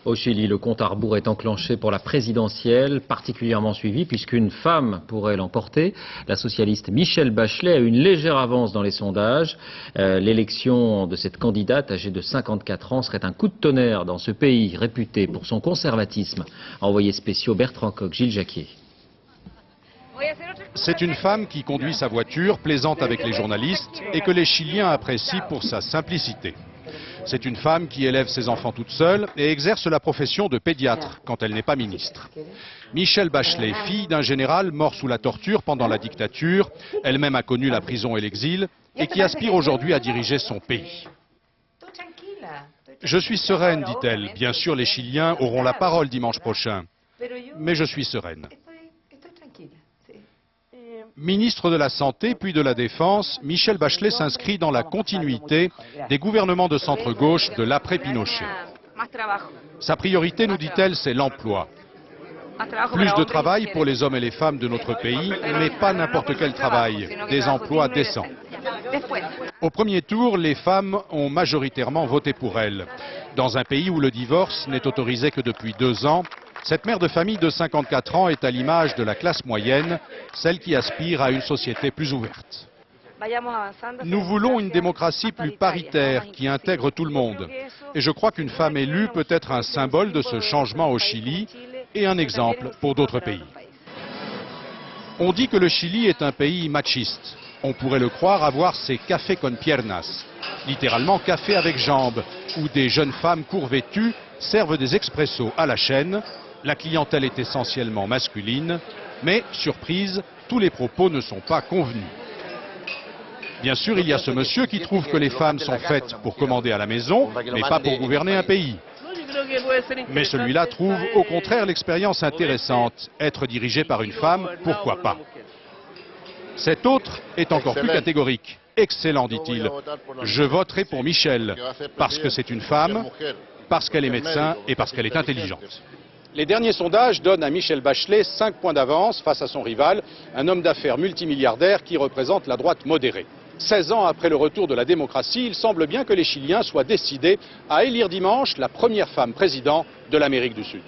Au Chili, le compte à rebours est enclenché pour la présidentielle, particulièrement suivi puisqu'une femme pourrait l'emporter. La socialiste Michelle Bachelet a une légère avance dans les sondages. L'élection de cette candidate âgée de 54 ans serait un coup de tonnerre dans ce pays réputé pour son conservatisme. Envoyé spéciaux Bertrand Coq, Gilles Jacquier. C'est une femme qui conduit sa voiture, plaisante avec les journalistes et que les Chiliens apprécient pour sa simplicité. C'est une femme qui élève ses enfants toute seule et exerce la profession de pédiatre quand elle n'est pas ministre. Michelle Bachelet, fille d'un général mort sous la torture pendant la dictature, elle-même a connu la prison et l'exil et qui aspire aujourd'hui à diriger son pays. Je suis sereine, dit-elle. Bien sûr, les Chiliens auront la parole dimanche prochain, mais je suis sereine. Ministre de la Santé puis de la Défense, Michelle Bachelet s'inscrit dans la continuité des gouvernements de centre-gauche de l'après-Pinochet. Sa priorité, nous dit-elle, c'est l'emploi. Plus de travail pour les hommes et les femmes de notre pays, mais pas n'importe quel travail, des emplois décents. Au premier tour, les femmes ont majoritairement voté pour elle. Dans un pays où le divorce n'est autorisé que depuis 2 ans, cette mère de famille de 54 ans est à l'image de la classe moyenne, celle qui aspire à une société plus ouverte. Nous voulons une démocratie plus paritaire, qui intègre tout le monde. Et je crois qu'une femme élue peut être un symbole de ce changement au Chili et un exemple pour d'autres pays. On dit que le Chili est un pays machiste. On pourrait le croire à voir ses cafés con piernas, littéralement café avec jambes, où des jeunes femmes court-vêtues servent des expressos à la chaîne. La clientèle est essentiellement masculine, mais, surprise, tous les propos ne sont pas convenus. Bien sûr, il y a ce monsieur qui trouve que les femmes sont faites pour commander à la maison, mais pas pour gouverner un pays. Mais celui-là trouve au contraire l'expérience intéressante. Être dirigé par une femme, pourquoi pas? Cet autre est encore plus catégorique. Excellent, dit-il. Je voterai pour Michelle, parce que c'est une femme, parce qu'elle est médecin et parce qu'elle est intelligente. Les derniers sondages donnent à Michelle Bachelet 5 points d'avance face à son rival, un homme d'affaires multimilliardaire qui représente la droite modérée. 16 ans après le retour de la démocratie, il semble bien que les Chiliens soient décidés à élire dimanche la première femme présidente de l'Amérique du Sud.